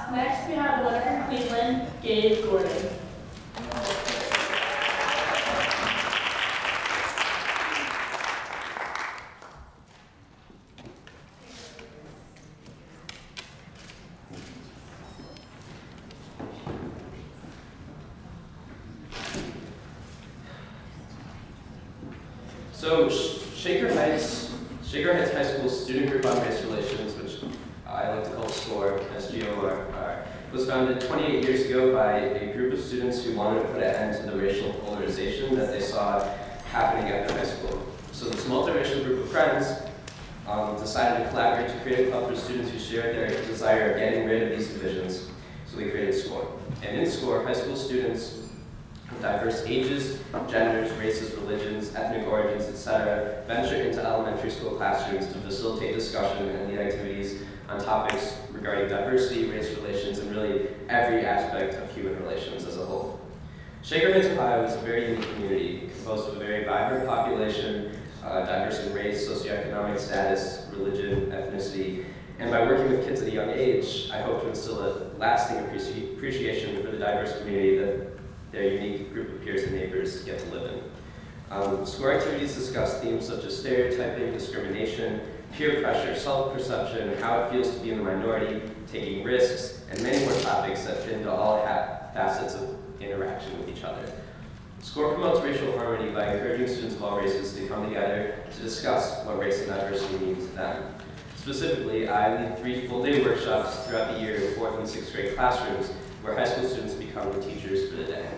Next, we have the winner from Cleveland, Gabe Gordon. So Shaker Heights High School's Student Group on Race Relations, which I like to call SCORE, S-G-O-R, was founded 28 years ago by a group of students who wanted to put an end to the racial polarization that they saw happening at their high school. So this multiracial group of friends decided to collaborate to create a club for students who shared their desire of getting rid of these divisions. So they created SCORE. And in SCORE, high school students of diverse ages, genders, races, religions, ethnic origins, etc., venture into elementary school classrooms to facilitate discussion and lead activities on topics regarding diversity, race relations, and really every aspect of human relations as a whole. Shaker Heights, Ohio is a very unique community composed of a very vibrant population, diverse in race, socioeconomic status, religion, ethnicity, and by working with kids at a young age, I hope to instill a lasting appreciation for the diverse community that their unique group of peers and neighbors get to live in. SCORE activities discuss themes such as stereotyping, discrimination, peer pressure, self-perception, how it feels to be in the minority, taking risks, and many more topics that fit into all facets of interaction with each other. SCORE promotes racial harmony by encouraging students of all races to come together to discuss what race and diversity means to them. Specifically, I lead 3 full-day workshops throughout the year in 4th and 6th grade classrooms where high school students become the teachers for the day.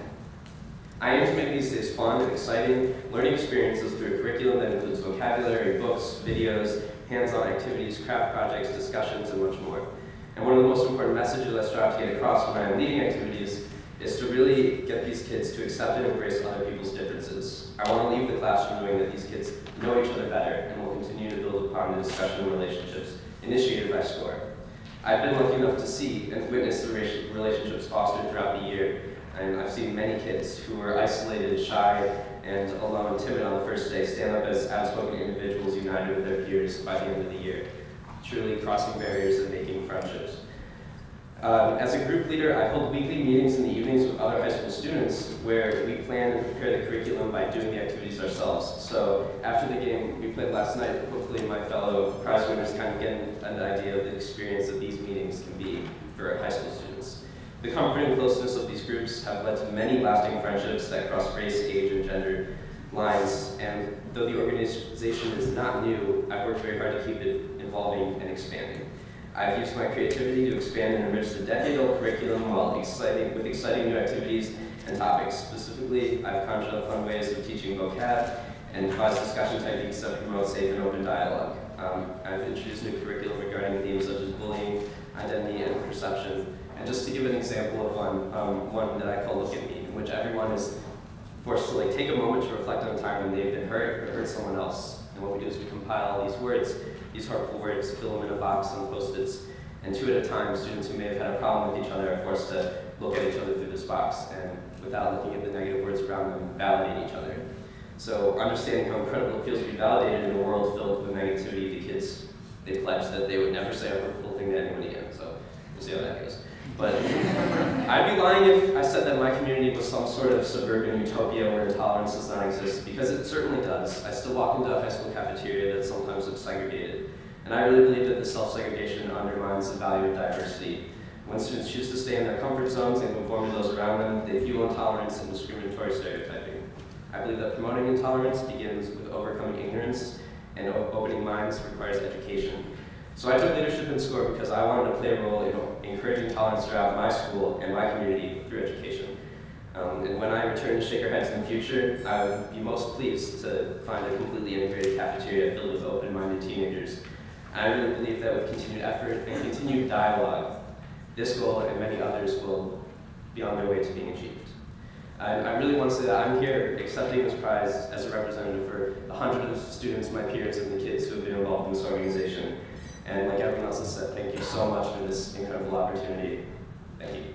I aim to make these days fun and exciting learning experiences through a curriculum that includes vocabulary, books, videos, hands-on activities, craft projects, discussions, and much more. And one of the most important messages I strive to get across when I'm leading activities is to really get these kids to accept and embrace other people's differences. I want to leave the classroom knowing that these kids know each other better and will continue to build upon the discussion and relationships initiated by SCORE. I've been lucky enough to see and witness the relationships fostered throughout the year, and I've seen many kids who were isolated, shy, and alone and timid on the first day stand up as outspoken individuals united with their peers by the end of the year, truly crossing barriers and making friendships. As a group leader, I hold weekly meetings in the evenings with other high school students where we plan and prepare the curriculum by doing the activities ourselves. So after the game we played last night, hopefully my fellow prize winners kind of get an idea of the experience that these meetings can be for high school students. The comfort and closeness of these groups have led to many lasting friendships that cross race, age, and gender lines, and though the organization is not new, I've worked very hard to keep it evolving and expanding. I've used my creativity to expand and enrich the decade-old curriculum with exciting new activities and topics. Specifically, I've conjured up fun ways of teaching vocab and devised discussion techniques that promote safe and open dialogue. I've introduced new curriculum regarding themes such as bullying, identity, and perception. And just to give an example of one that I call Look at Me, in which everyone is forced to take a moment to reflect on a time when they've been hurt or hurt someone else. And what we do is we compile all these words, these hurtful words, fill them in a box on Post-its, and 2 at a time, students who may have had a problem with each other are forced to look at each other through this box and, without looking at the negative words around them, validate each other. So understanding how incredible it feels to be validated in a world filled with negativity, the kids, they pledged that they would never say a hurtful thing to anyone again, so we'll see how that goes. But I'd be lying if I said that my community was some sort of suburban utopia where intolerance does not exist, because it certainly does. I still walk into a high school cafeteria that sometimes looks segregated. And I really believe that this self-segregation undermines the value of diversity. When students choose to stay in their comfort zones and conform to those around them, they fuel intolerance and discriminatory stereotyping. I believe that promoting intolerance begins with overcoming ignorance, and opening minds requires education. So I took leadership in SCORE because I wanted to play a role in encouraging tolerance throughout my school and my community through education. And when I return to Shaker Heights in the future, I would be most pleased to find a completely integrated cafeteria filled with open-minded teenagers. I really believe that with continued effort and continued dialogue, this goal and many others will be on their way to being achieved. I really want to say that I'm here accepting this prize as a representative for the hundreds of students, my peers, and the kids who have been involved in this organization. And like everyone else has said, thank you so much for this incredible opportunity. Thank you.